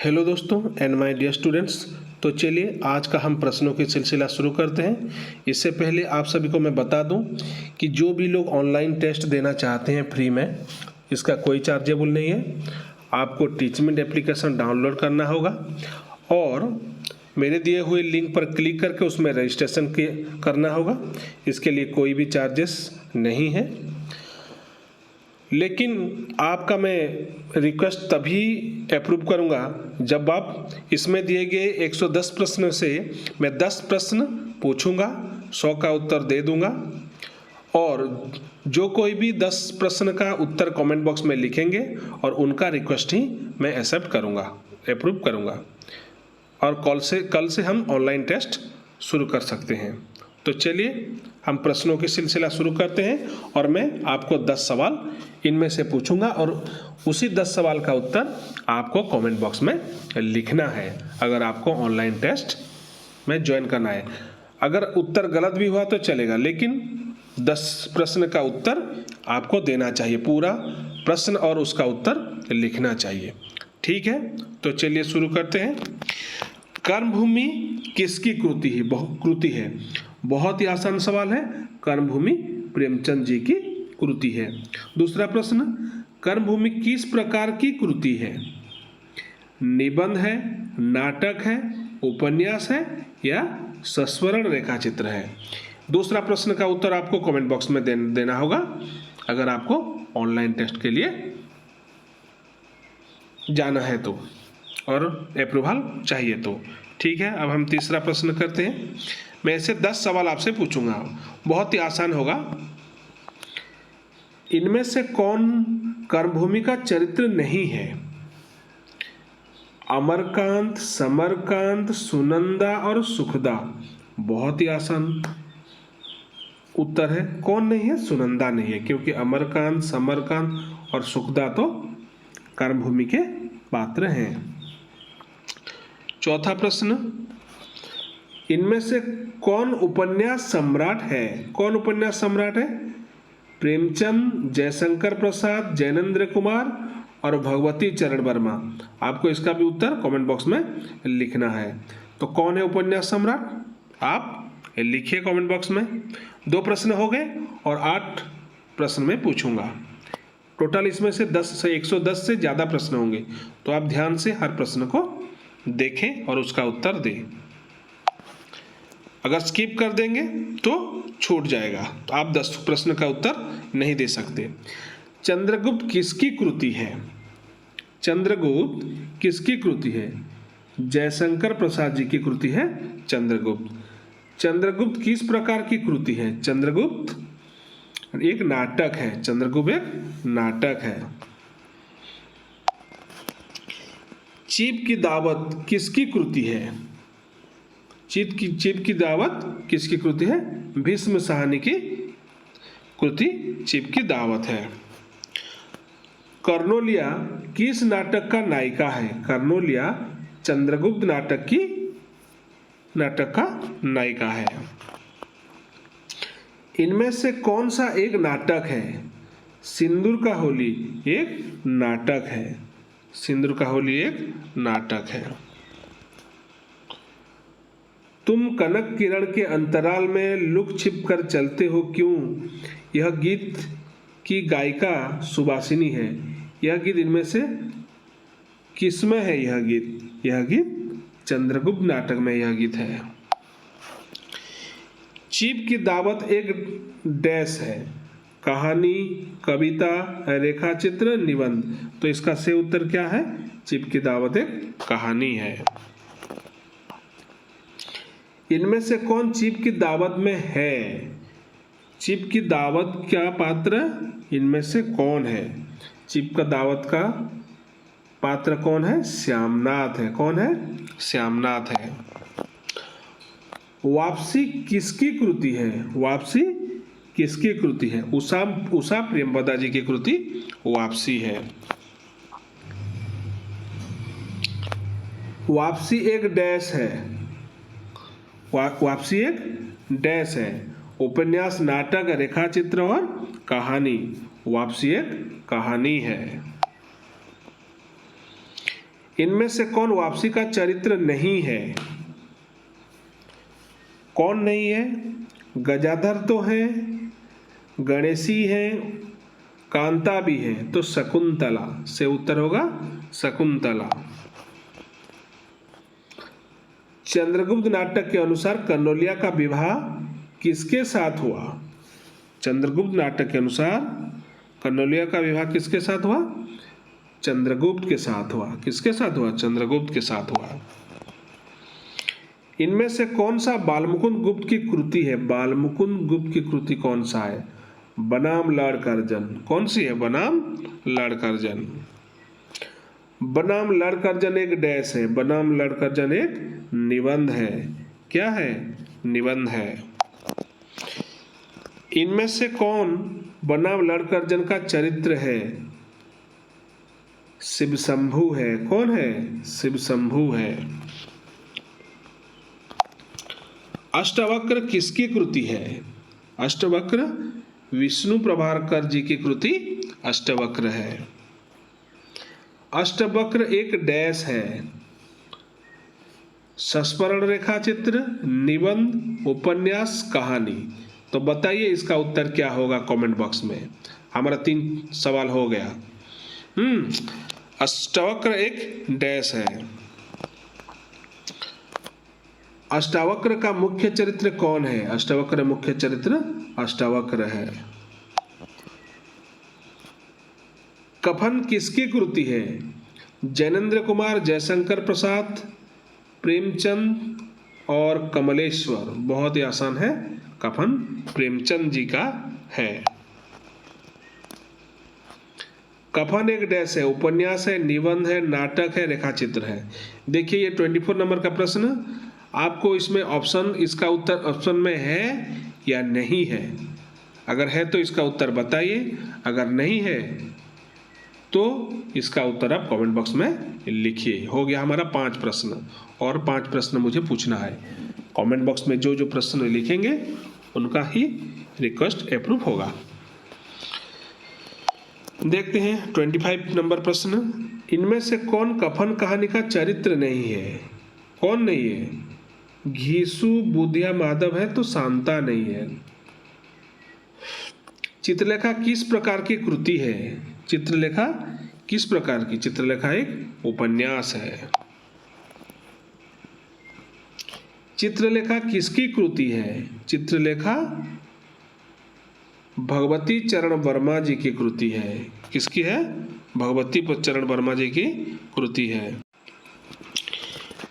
Hello दोस्तों and my dear students. तो चलिए आज का हम प्रश्नों की सिलसिला शुरू करते हैं। इससे पहले आप सभी को मैं बता दूं कि जो भी लोग ऑनलाइन टेस्ट देना चाहते हैं फ्री में, इसका कोई चार्जेबल नहीं है। आपको टीचमेंट एप्लीकेशन डाउनलोड करना होगा और मेरे दिए हुए लिंक पर क्लिक करके उसमें रजिस्ट्रेशन करना होगा। इसके लिए कोई भी चार्जेस नहीं है, लेकिन आपका मैं रिक्वेस्ट तभी अप्रूव करूंगा जब आप इसमें दिए गए 110 प्रश्न से मैं 10 प्रश्न पूछूंगा, 100 का उत्तर दे दूंगा और जो कोई भी 10 प्रश्न का उत्तर कमेंट बॉक्स में लिखेंगे और उनका रिक्वेस्ट ही मैं एक्सेप्ट करूंगा, अप्रूव करूंगा और कल से हम ऑनलाइन टेस्ट शुरू कर सकते हैं। तो चलिए हम प्रश्नों की सिलसिला शुरू करते हैं और मैं आपको 10 सवाल इनमें से पूछूंगा और उसी 10 सवाल का उत्तर आपको कमेंट बॉक्स में लिखना है अगर आपको ऑनलाइन टेस्ट में ज्वाइन करना है। अगर उत्तर गलत भी हुआ तो चलेगा, लेकिन 10 प्रश्न का उत्तर आपको देना चाहिए, पूरा प्रश्न और उसका उत्तर लिखना चाहिए। ठीक है, तो चलिए शुरू करते हैं। कर्मभूमि किसकी कृति है? बहुत ही आसान सवाल है। कर्मभूमि प्रेमचंद जी की कृति है। दूसरा प्रश्न, कर्मभूमि किस प्रकार की कृति है? निबंध है, नाटक है, उपन्यास है या संस्मरण रेखा चित्र है? दूसरा प्रश्न का उत्तर आपको कमेंट बॉक्स में देना होगा अगर आपको ऑनलाइन टेस्ट के लिए जाना है तो और अप्रूवल चाहिए तो। ठीक है, अब हम तीसरा प्रश्न करते हैं। मैं ऐसे 10 सवाल आपसे पूछूंगा, बहुत ही आसान होगा। इनमें से कौन कर्मभूमि का चरित्र नहीं है? अमरकांत, समरकांत, सुनंदा और सुखदा। बहुत ही आसान उत्तर है। कौन नहीं है? सुनंदा नहीं है, क्योंकि अमरकांत, समरकांत और सुखदा तो कर्मभूमि के पात्र हैं। चौथा प्रश्न, इनमें से कौन उपन्यास सम्राट है? कौन उपन्यास सम्राट है? प्रेमचंद, जयशंकर प्रसाद, जैनेन्द्र कुमार और भगवती चरण वर्मा। आपको इसका भी उत्तर कमेंट बॉक्स में लिखना है। तो कौन है उपन्यास सम्राट? आप लिखिए कमेंट बॉक्स में। 2 प्रश्न हो गए और 8 प्रश्न में पूछूंगा। टोटल इसमें से 110 से ज़्यादा प्रश्न होंगे, तो आप ध्यान से हर प्रश्न को देखें और उसका उत्तर दें। अगर स्किप कर देंगे तो छूट जाएगा, तो आप 10 प्रश्न का उत्तर नहीं दे सकते। चंद्रगुप्त किसकी कृति है? चंद्रगुप्त किसकी कृति है? जयशंकर प्रसाद जी की कृति है चंद्रगुप्त। चंद्रगुप्त किस प्रकार की कृति है? चंद्रगुप्त एक नाटक है। चंद्रगुप्त एक नाटक है। चीप की दावत किसकी कृति है? चीप की दावत किसकी कृति है? भीष्म साहनी की कृति चीप की दावत है। कर्नोलिया किस नाटक का नायिका है? कर्नोलिया चंद्रगुप्त नाटक का नायिका है। इनमें से कौन सा एक नाटक है? सिंदूर का होली एक नाटक है। सिंदूर का होली एक नाटक है। तुम कनक किरण के अंतराल में लुक छिप कर चलते हो क्यों? यह गीत की गायिका सुभाषिनी है। यह गीत इनमें से किसमें है? यह गीत चंद्रगुप्त नाटक में यह गीत है। चीप की दावत एक डैश है। कहानी, कविता, रेखा चित्र, निबंध। तो इसका सही उत्तर क्या है? चीप की दावत एक कहानी है। इनमें से कौन चीप की दावत में है? चीप की दावत क्या पात्र इनमें से कौन है? चीप का दावत का पात्र कौन है? श्यामनाथ है। कौन है? श्यामनाथ है। वापसी किसकी कृति है? वापसी किसकी कृति है? उषा प्रेमवदा जी की कृति वापसी है। वापसी एक डैश है। वापसी एक डैश है। उपन्यास, नाटक, रेखा चित्र और कहानी। वापसी एक कहानी है। इनमें से कौन वापसी का चरित्र नहीं है? कौन नहीं है? गजाधर तो है, गणेशी है, कांता भी है, तो शकुंतला से उत्तर होगा शकुंतला। चंद्रगुप्त नाटक के अनुसार कनौलिया का विवाह किसके साथ हुआ? चंद्रगुप्त नाटक के अनुसार कनौलिया का विवाह किसके साथ हुआ? चंद्रगुप्त के साथ हुआ। किसके साथ हुआ? चंद्रगुप्त के साथ हुआ। इनमें से कौन सा बालमुकुंद गुप्त की कृति है? बालमुकुंद गुप्त की कृति कौन सा है? बनाम लड़कर्जन। कौन सी है? बनाम लड़कर्जन। बनाम लड़कर्जन एक डैश है। बनाम लड़कर्जन एक निबंध है। क्या है? निबंध है। इनमें से कौन बनाम लड़कर्जन का चरित्र है? शिव शंभु है। कौन है? शिव शंभु है। अष्टवक्र किसकी कृति है? अष्टवक्र विष्णु प्रभाकर जी की कृति अष्टवक्र है। अष्टवक्र एक डैश है। संस्मरण रेखा चित्र, निबंध, उपन्यास, कहानी। तो बताइए इसका उत्तर क्या होगा कमेंट बॉक्स में। हमारा 3 सवाल हो गया। अष्टवक्र एक डैश है। अष्टावक्र का मुख्य चरित्र कौन है? अष्टावक्र मुख्य चरित्र अष्टावक्र है। कफन किसकी कृति है? जैनेन्द्र कुमार, जयशंकर प्रसाद, प्रेमचंद और कमलेश्वर। बहुत ही आसान है। कफन प्रेमचंद जी का है। कफन एक डैश है, उपन्यास है, निबंध है, नाटक है, रेखाचित्र है। देखिए ये 24 नंबर का प्रश्न, आपको इसमें ऑप्शन, इसका उत्तर ऑप्शन में है या नहीं है? अगर है तो इसका उत्तर बताइए, अगर नहीं है तो इसका उत्तर आप कमेंट बॉक्स में लिखिए। हो गया हमारा 5 प्रश्न, और 5 प्रश्न मुझे पूछना है। कमेंट बॉक्स में जो जो प्रश्न लिखेंगे उनका ही रिक्वेस्ट अप्रूव होगा। देखते हैं 25 नंबर प्रश्न। इनमें से कौन कफन कहानी का चरित्र नहीं है? कौन नहीं है? घीसू, बुधिया माधव है तो शांता नहीं है। चित्रलेखा किस प्रकार की कृति है? चित्रलेखा किस प्रकार की? चित्रलेखा एक उपन्यास है। चित्रलेखा किसकी कृति है? चित्रलेखा भगवती चरण वर्मा जी की कृति है। किसकी है? भगवती चरण वर्मा जी की कृति है।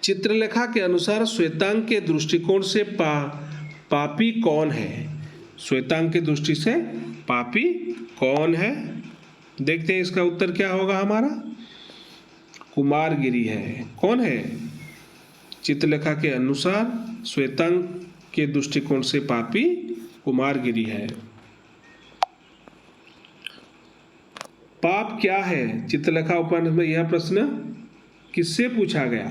चित्रलेखा के अनुसार श्वेतांग के दृष्टिकोण से पापी कौन है? श्वेतांग की दृष्टि से पापी कौन है? देखते हैं इसका उत्तर क्या होगा हमारा। कुमारगिरी है। कौन है? चित्रलेखा के अनुसार श्वेतांग के दृष्टिकोण से पापी कुमारगिरी है। पाप क्या है? चित्रलेखा उपन्यास में यह प्रश्न किससे पूछा गया?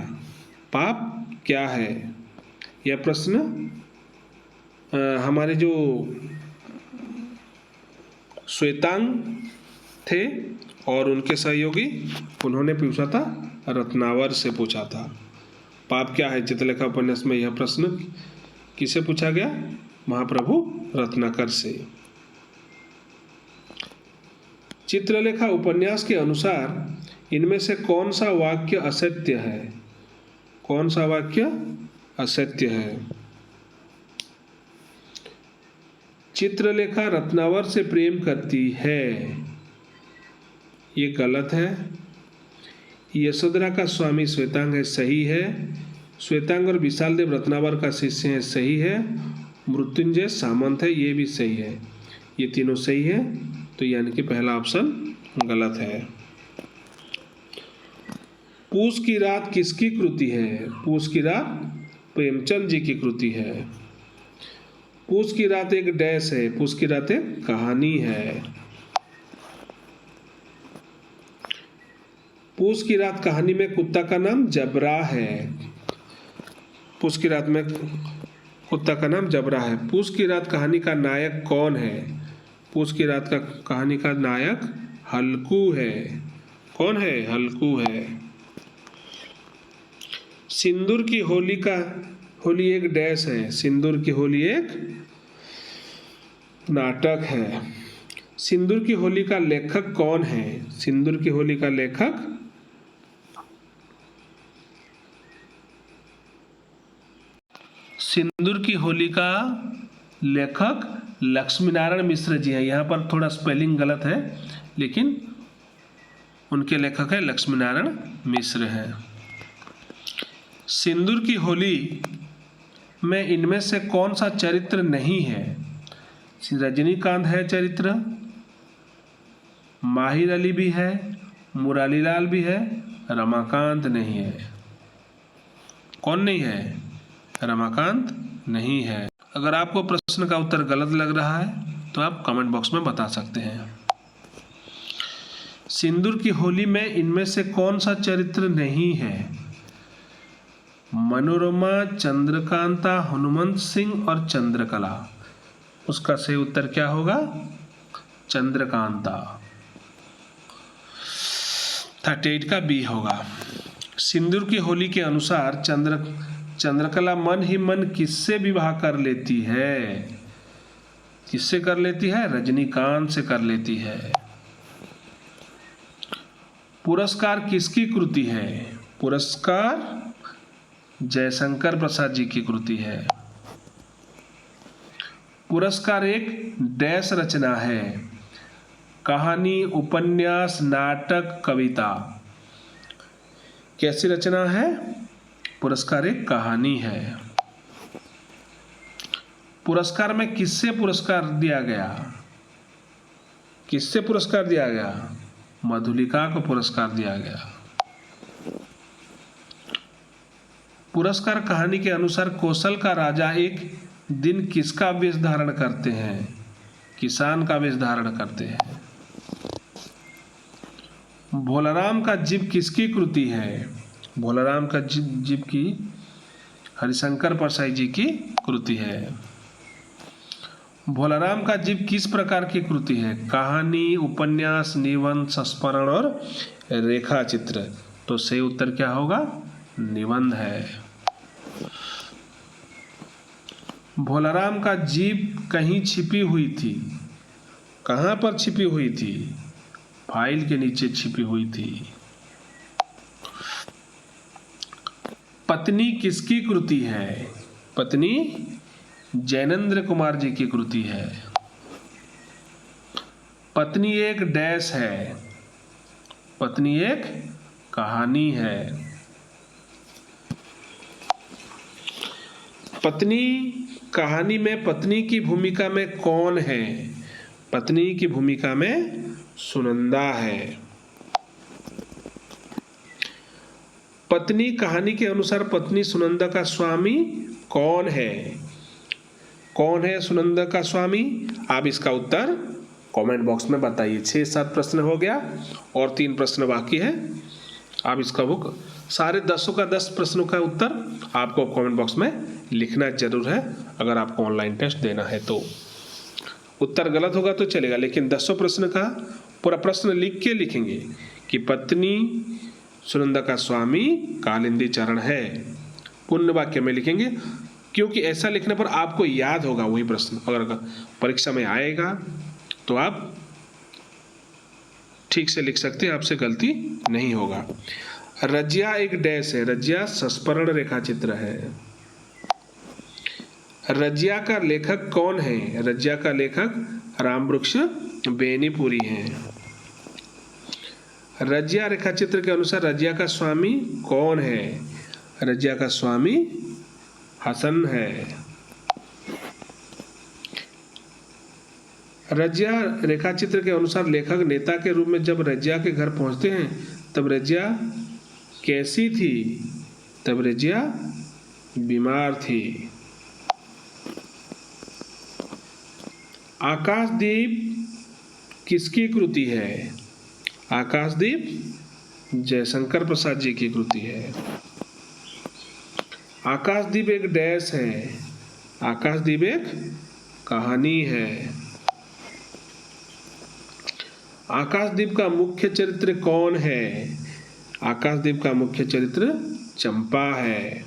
पाप क्या है? यह प्रश्न हमारे जो श्वेतांग थे और उनके सहयोगी, उन्होंने पूछा था, रत्नावर से पूछा था। पाप क्या है? चित्रलेखा उपन्यास में यह प्रश्न किससे पूछा गया? महाप्रभु रत्नाकर से। चित्रलेखा उपन्यास के अनुसार इनमें से कौन सा वाक्य असत्य है? कौन सा वाक्य असत्य है? चित्रलेखा रत्नावर से प्रेम करती है, ये गलत है। यशोधरा का स्वामी श्वेतांग है, सही है। श्वेतांग और विशाल देव रत्नावर का शिष्य है, सही है। मृत्युंजय सामंत है, ये भी सही है। ये तीनों सही है, तो यानी कि पहला ऑप्शन गलत है। पूस की रात किसकी कृति है? पूस की रात प्रेमचंद जी की कृति है। पूस की रात एक डैश है। पूस की रात एक कहानी है। पूस की रात कहानी में कुत्ता का नाम जबरा है। पूस की रात में कुत्ता का नाम जबरा है। पूस की रात कहानी का नायक कौन है? पूस की रात का कहानी का नायक हल्कू है। कौन है? हल्कू है। सिंदूर की होली एक डैश है। सिंदूर की होली एक नाटक है। सिंदूर की होली का लेखक कौन है? सिंदूर की होली का लेखक सिंदूर की होली का लेखक लक्ष्मीनारायण मिश्र जी हैं। यहाँ पर थोड़ा स्पेलिंग गलत है, लेकिन उनके लेखक है लक्ष्मीनारायण मिश्र हैं। सिंदूर की होली में इनमें से कौन सा चरित्र नहीं है? रजनीकांत है चरित्र, माहिर अली भी है, मुरारीलाल भी है, रमाकांत नहीं है। कौन नहीं है? रमाकांत नहीं है। अगर आपको प्रश्न का उत्तर गलत लग रहा है तो आप कमेंट बॉक्स में बता सकते हैं। सिंदूर की होली में इनमें से कौन सा चरित्र नहीं है? मनोरमा, चंद्रकांता, हनुमंत सिंह और चंद्रकला। उसका सही उत्तर क्या होगा? चंद्रकांता। 38 का बी होगा। सिंदूर की होली के अनुसार चंद्रकला मन ही मन किससे विवाह कर लेती है? किससे कर लेती है? रजनीकांत से कर लेती है। पुरस्कार किसकी कृति है? पुरस्कार जयशंकर प्रसाद जी की कृति है। पुरस्कार एक डैश रचना है। कहानी, उपन्यास, नाटक, कविता। कैसी रचना है? पुरस्कार एक कहानी है। पुरस्कार में किससे पुरस्कार दिया गया? किससे पुरस्कार दिया गया? मधुलिका को पुरस्कार दिया गया। पुरस्कार कहानी के अनुसार कौशल का राजा एक दिन किसका वेश धारण करते हैं? किसान का वेश धारण करते हैं। भोलाराम का जीव किसकी कृति है? भोलाराम का जीव की हरिशंकर परसाई जी की कृति है। भोलाराम का जीव किस प्रकार की कृति है? कहानी, उपन्यास, निबंध, संस्मरण और रेखा चित्र। तो सही उत्तर क्या होगा? निबंध है। भोलाराम का जीभ कहीं छिपी हुई थी। कहाँ पर छिपी हुई थी? फाइल के नीचे छिपी हुई थी। पत्नी किसकी कृति है? पत्नी जैनेंद्र कुमार जी की कृति है। पत्नी एक डैश है। पत्नी एक कहानी है। पत्नी कहानी में पत्नी की भूमिका में कौन है? पत्नी की भूमिका में सुनंदा है। पत्नी कहानी के अनुसार पत्नी सुनंदा का स्वामी कौन है? कौन है सुनंदा का स्वामी? आप इसका उत्तर कमेंट बॉक्स में बताइए। 6-7 प्रश्न हो गया और 3 प्रश्न बाकी है। आप इसका बुक सारे 10 का 10 प्रश्नों का उत्तर आपको कमेंट बॉक्स में लिखना जरूर है। अगर आपको ऑनलाइन टेस्ट देना है तो उत्तर गलत होगा तो चलेगा, लेकिन 10 प्रश्न का पूरा प्रश्न लिख के लिखेंगे कि पत्नी सुनंदा का स्वामी कालिंदी चरण है। पूर्ण वाक्य में लिखेंगे, क्योंकि ऐसा लिखने पर आपको याद होगा वही प्रश्न। अगर परीक्षा में आएगा तो आप ठीक से लिख सकते हैं, आपसे गलती नहीं होगा। रजिया एक डैश है। रजिया संस्मरण रेखा चित्र है। रजिया का लेखक कौन है? रजिया का लेखक रामवृक्ष बेनीपुरी हैं। रजिया रेखा चित्र के अनुसार रजिया का स्वामी कौन है? रजिया का स्वामी हसन है। रजिया रेखा चित्र के अनुसार लेखक नेता के रूप में जब रजिया के घर पहुंचते हैं तब रजिया कैसी थी? तब रजिया बीमार थी। आकाशदीप किसकी कृति है? आकाशदीप जयशंकर प्रसाद जी की कृति है। आकाशदीप एक डैश है। आकाशदीप एक कहानी है। आकाशदीप का मुख्य चरित्र कौन है? आकाशदीप का मुख्य चरित्र चंपा है।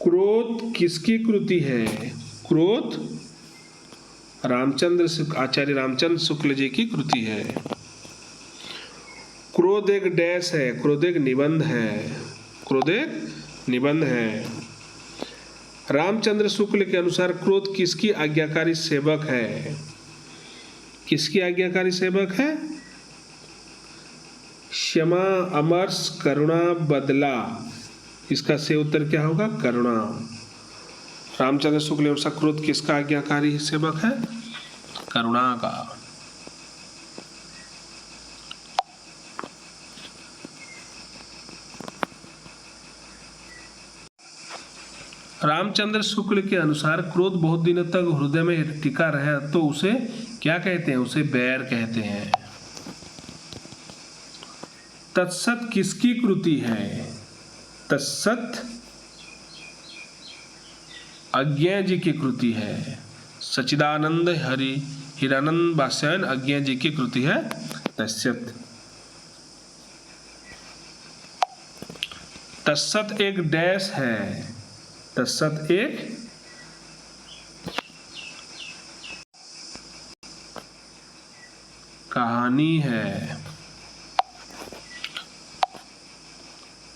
क्रोध किसकी कृति है? क्रोध आचार्य रामचंद्र शुक्ल जी की कृति है। क्रोध एक डैश है, क्रोध एक निबंध है, क्रोध एक निबंध है। रामचंद्र शुक्ल के अनुसार क्रोध किसकी आज्ञाकारी सेवक है? किसकी आज्ञाकारी सेवक है? क्षमा, अमर्ष, करुणा, बदला। इसका से उत्तर क्या होगा? करुणा। रामचंद्र शुक्ल के अनुसार क्रोध किसका आज्ञाकारी सेवक है? करुणा का। रामचंद्र शुक्ल के अनुसार क्रोध बहुत दिनों तक हृदय में टिका रहे तो उसे क्या कहते हैं? उसे बैर कहते हैं। तत्सत किसकी कृति है? तत्सत अज्ञेय जी की कृति है। सच्चिदानंद हिरानंद वात्स्यायन अज्ञेय जी की कृति है तत्सत। तत्सत एक डैश है, तत्सत एक कहानी है।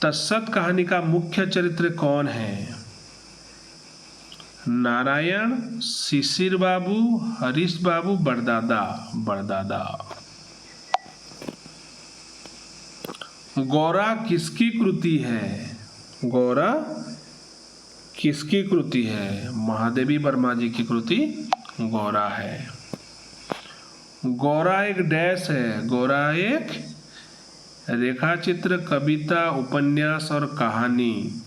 तत्सत कहानी का मुख्य चरित्र कौन है? नारायण, शिशिर बाबू, हरीश बाबू, बड़दादा। बड़दादा। गौरा किसकी कृति है? गौरा किसकी कृति है? महादेवी वर्मा जी की कृति गौरा है। गौरा एक डैश है, गौरा एक रेखाचित्र, कविता, उपन्यास और कहानी।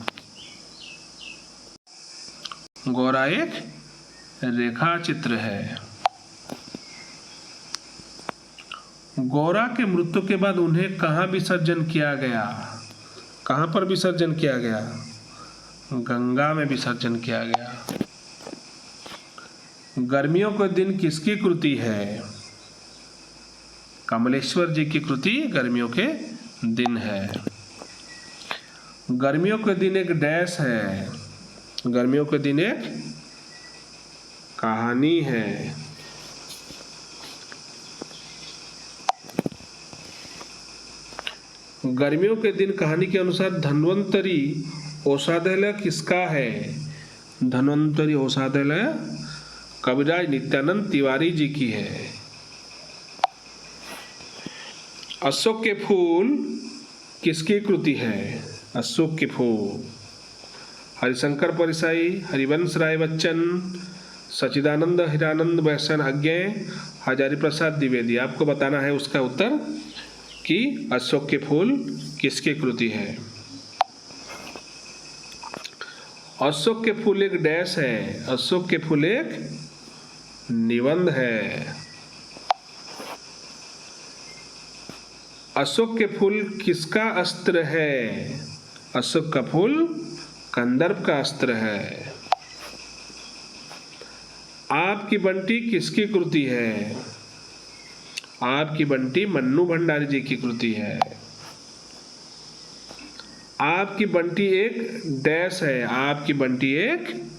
गौरा एक रेखाचित्र है। गौरा के मृत्यु के बाद उन्हें कहाँ विसर्जन किया गया? कहाँ पर विसर्जन किया गया? गंगा में विसर्जन किया गया। गर्मियों के दिन किसकी कृति है? कमलेश्वर जी की कृति गर्मियों के दिन है। गर्मियों के दिन एक डैश है, गर्मियों के दिन एक कहानी है। गर्मियों के दिन कहानी के अनुसार धन्वंतरी औषधालय किसका है? धन्वंतरी औषधालय कविराज नित्यानंद तिवारी जी की है। अशोक के फूल किसकी कृति है? अशोक के फूल हरिशंकर परिसाई, हरिवंश राय बच्चन, सच्चिदानंद हिरानंद वात्स्यायन अज्ञेय, हजारी प्रसाद द्विवेदी। आपको बताना है उसका उत्तर कि अशोक के फूल किसकी कृति है। अशोक के फूल एक डैश है, अशोक के फूल एक निबंध है। अशोक के फूल किसका अस्त्र है? अशोक का फूल कंदर्प का अस्त्र है। आपकी बंटी किसकी कृति है? आपकी बंटी मन्नू भंडारी जी की कृति है। आपकी बंटी एक डैश है, आपकी बंटी एक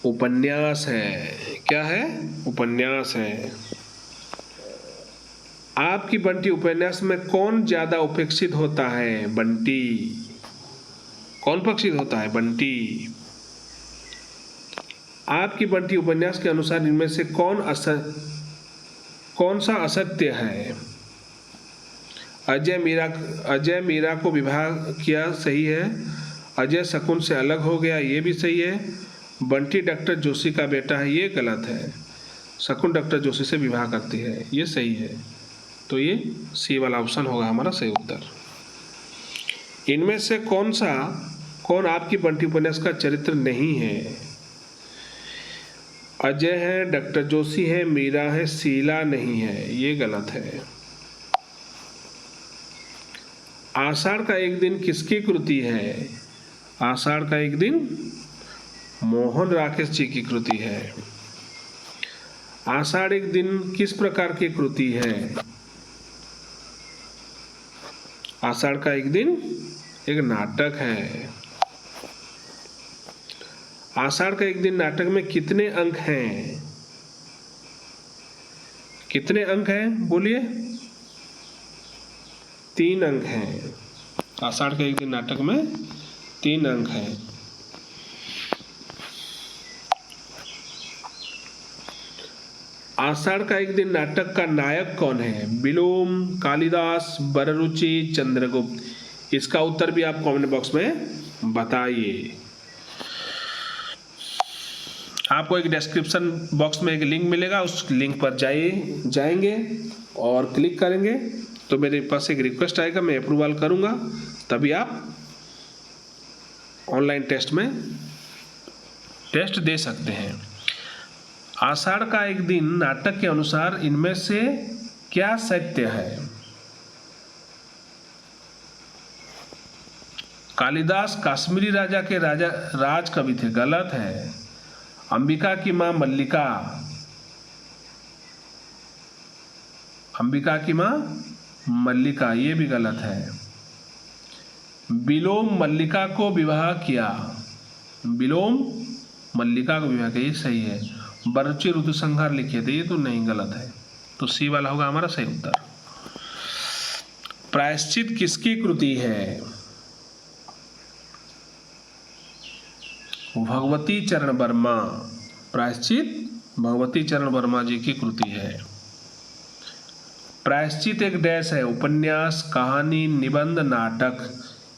उपन्यास है। क्या है? उपन्यास है। आपकी बंटी उपन्यास में कौन ज्यादा उपेक्षित होता है? बंटी। कौन उपेक्षित होता है? बंटी। आपकी बंटी उपन्यास के अनुसार इनमें से कौन सा असत्य है? अजय मीरा को विवाह किया, सही है। अजय शकुन से अलग हो गया, ये भी सही है। बंटी डॉक्टर जोशी का बेटा है, ये गलत है। शकुन डॉक्टर जोशी से विवाह करती है, ये सही है। तो ये सी वाला ऑप्शन होगा हमारा सही उत्तर। इनमें से कौन आपकी बंटी उपन्यास का चरित्र नहीं है? अजय है, डॉक्टर जोशी है, मीरा है, शीला नहीं है, ये गलत है। आषाढ़ का एक दिन किसकी कृति है? आषाढ़ का एक दिन मोहन राकेश जी की कृति है। आषाढ़ एक दिन किस प्रकार की कृति है? आषाढ़ का एक दिन एक नाटक है। आषाढ़ का एक दिन नाटक में कितने अंक हैं? कितने अंक हैं बोलिए? 3 अंक हैं। आषाढ़ का एक दिन नाटक में 3 अंक हैं। आषाढ़ का एक दिन नाटक का नायक कौन है? विलोम, कालिदास, वररुचि, चंद्रगुप्त। इसका उत्तर भी आप कमेंट बॉक्स में बताइए। आपको एक डिस्क्रिप्शन बॉक्स में एक लिंक मिलेगा, उस लिंक पर जाएंगे और क्लिक करेंगे तो मेरे पास एक रिक्वेस्ट आएगा, मैं अप्रूवल करूंगा, तभी आप ऑनलाइन टेस्ट में टेस्ट दे सकते हैं। आषाढ़ का एक दिन नाटक के अनुसार इनमें से क्या सत्य है? कालिदास कश्मीरी राजा के राज कवि थे, गलत है। अंबिका की मां मल्लिका, अंबिका की मां मल्लिका, ये भी गलत है। विलोम मल्लिका को विवाह किया, विलोम मल्लिका को विवाह किया, ये सही है। वररुचि ऋतुसंहार लिखे थे, ये तो नहीं, गलत है। तो सी वाला होगा हमारा सही उत्तर। प्रायश्चित किसकी कृति है? भगवती चरण वर्मा। प्रायश्चित भगवती चरण वर्मा जी की कृति है। प्रायश्चित एक डैश है, उपन्यास, कहानी, निबंध, नाटक।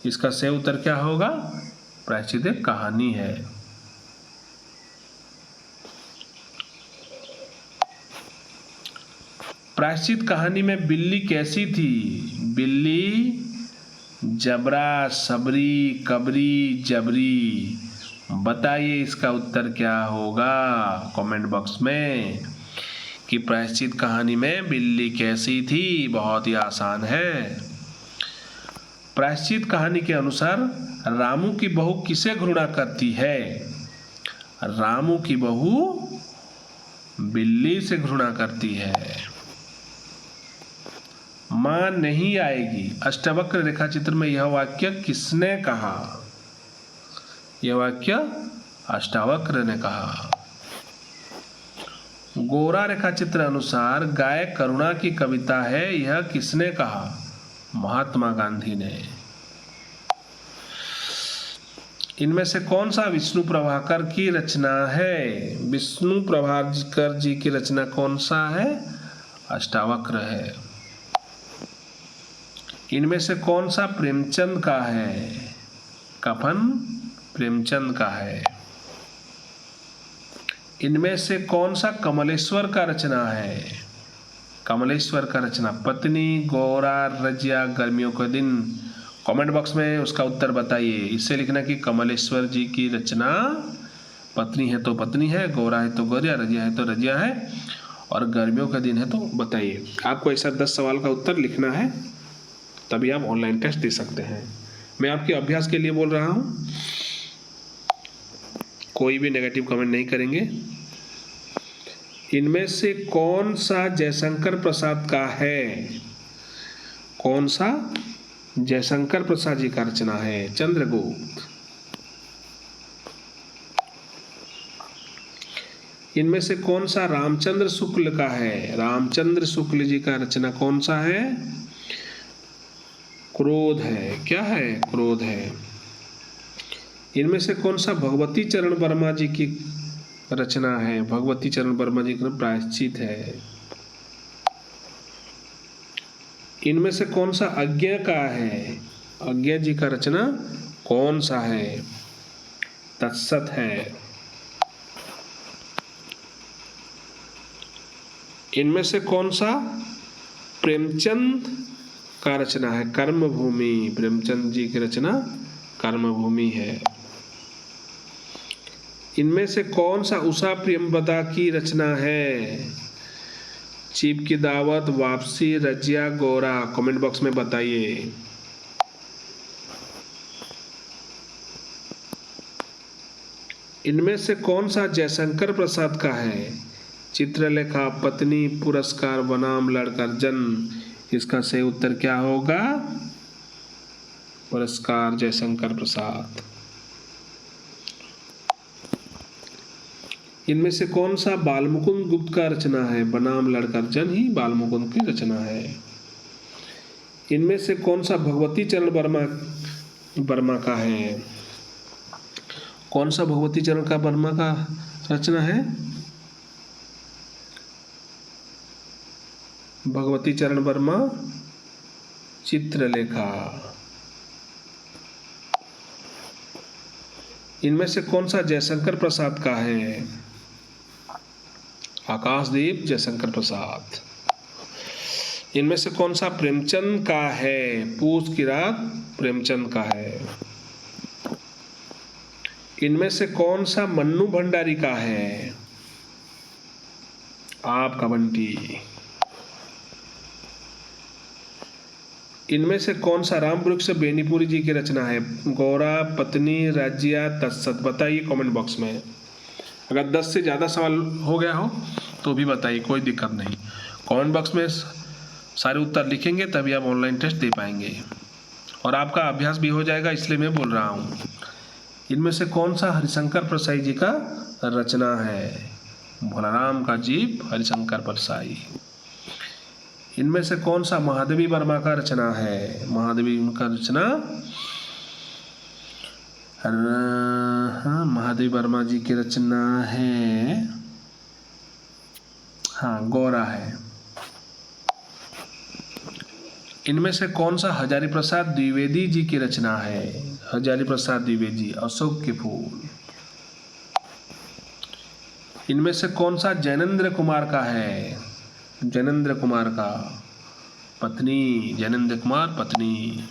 इसका सही उत्तर क्या होगा? प्रायश्चित एक कहानी है। प्रायश्चित कहानी में बिल्ली कैसी थी? बिल्ली जबरा, सबरी, कबरी, जबरी। बताइए इसका उत्तर क्या होगा कमेंट बॉक्स में कि प्रायश्चित कहानी में बिल्ली कैसी थी। बहुत ही आसान है। प्रायश्चित कहानी के अनुसार रामू की बहू किसे घृणा करती है? रामू की बहू बिल्ली से घृणा करती है। मां नहीं आएगी, अष्टवक्र रेखा चित्र में यह वाक्य किसने कहा? यह वाक्य अष्टावक्र ने कहा। गोरा रेखा चित्र अनुसार गाय करुणा की कविता है, यह किसने कहा? महात्मा गांधी ने। इनमें से कौन सा विष्णु प्रभाकर की रचना है? विष्णु प्रभाकर जी की रचना कौन सा है? अष्टावक्र है। इनमें से कौन सा प्रेमचंद का है? कफन प्रेमचंद का है। इनमें से कौन सा कमलेश्वर का रचना है? कमलेश्वर का रचना पत्नी, गौरा, रजिया, गर्मियों के दिन। कमेंट बॉक्स में उसका उत्तर बताइए। इससे लिखना कि कमलेश्वर जी की रचना पत्नी है तो पत्नी है, गौरा है तो गौरिया, रजिया है तो रजिया है, और गर्मियों का दिन है तो बताइए। आपको ऐसा 10 सवाल का उत्तर लिखना है, तभी आप ऑनलाइन टेस्ट दे सकते हैं। मैं आपके अभ्यास के लिए बोल रहा हूँ, कोई भी नेगेटिव कमेंट नहीं करेंगे। इनमें से कौन सा जयशंकर प्रसाद का है? कौन सा जयशंकर प्रसाद जी का रचना है? चंद्रगुप्त। इनमें से कौन सा रामचंद्र शुक्ल का है? रामचंद्र शुक्ल जी का रचना कौन सा है? क्रोध है। क्या है? क्रोध है। इनमें से कौन सा भगवती चरण वर्मा जी की रचना है? भगवती चरण वर्मा जी का प्रायश्चित है। इनमें से कौन सा अज्ञा का है? अज्ञा जी का रचना कौन सा है? तत्सत है। इनमें से कौन सा प्रेमचंद का रचना है? कर्मभूमि। प्रेमचंद जी की रचना कर्मभूमि है। इनमें से कौन सा उषा प्रियंवदा की रचना है? चीप की दावत, वापसी, रजिया, गौरा। कमेंट बॉक्स में बताइए। इनमें से कौन सा जयशंकर प्रसाद का है? चित्रलेखा, पत्नी, पुरस्कार, बनाम, लड़कर जन्म। इसका सही उत्तर क्या होगा? पुरस्कार जयशंकर प्रसाद। इनमें से कौन सा बालमुकुंद गुप्त का रचना है? बनाम लड़कर्जन ही बालमुकुंद की रचना है। इनमें से कौन सा भगवती चरण वर्मा का है? कौन सा भगवती चरण का वर्मा का रचना है? भगवती चरण वर्मा चित्रलेखा। इनमें से कौन सा जयशंकर प्रसाद का है? आकाशदीप जयशंकर प्रसाद। इनमें से कौन सा प्रेमचंद का है? पूस की रात प्रेमचंद का है। इनमें से कौन सा मन्नू भंडारी का है? आपका बंटी। इनमें से कौन सा रामवृक्ष बेनीपुरी जी की रचना है? गौरा, पत्नी, राज्या, तत्सत। बताइए कमेंट बॉक्स में। अगर 10 से ज़्यादा सवाल हो गया हो तो भी बताइए, कोई दिक्कत नहीं। कमेंट बॉक्स में सारे उत्तर लिखेंगे तभी आप ऑनलाइन टेस्ट दे पाएंगे और आपका अभ्यास भी हो जाएगा, इसलिए मैं बोल रहा हूँ। इनमें से कौन सा हरिशंकर परसाई जी का रचना है? भोलाराम का जीप हरिशंकर परसाई। इनमें से कौन सा महादेवी वर्मा का रचना है? महादेवी उनका रचना हाँ, महादेवी वर्मा जी की रचना है, हाँ, गौरा है। इनमें से कौन सा हजारी प्रसाद द्विवेदी जी की रचना है? हजारी प्रसाद द्विवेदी अशोक के फूल। इनमें से कौन सा जैनेन्द्र कुमार का है? जैनेन्द्र कुमार का पत्नी, जैनेन्द्र कुमार पत्नी।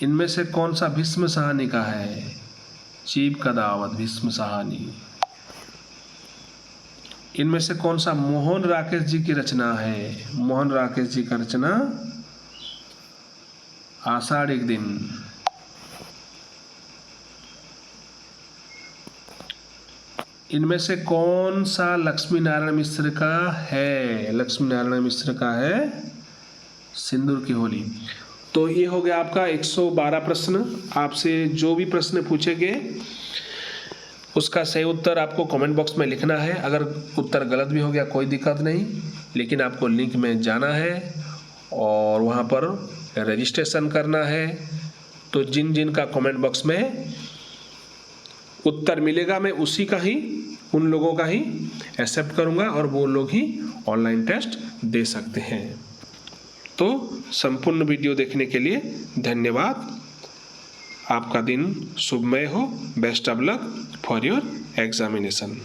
इनमें से कौन सा भीष्म साहनी का है? चीप का दावत भीष्म साहनी। इनमें से कौन सा मोहन राकेश जी की रचना है? मोहन राकेश जी का रचना आषाढ़ एक दिन। इनमें से कौन सा लक्ष्मी नारायण मिश्र का है? लक्ष्मी नारायण मिश्र का है सिंदूर की होली। तो ये हो गया आपका 112 प्रश्न। आपसे जो भी प्रश्न पूछे गए उसका सही उत्तर आपको कमेंट बॉक्स में लिखना है। अगर उत्तर गलत भी हो गया कोई दिक्कत नहीं, लेकिन आपको लिंक में जाना है और वहाँ पर रजिस्ट्रेशन करना है। तो जिन जिन का कमेंट बॉक्स में उत्तर मिलेगा मैं उसी का ही, उन लोगों का ही एक्सेप्ट करूँगा और वो लोग ही ऑनलाइन टेस्ट दे सकते हैं। तो संपूर्ण वीडियो देखने के लिए धन्यवाद। आपका दिन शुभमय हो। Best of luck for your examination.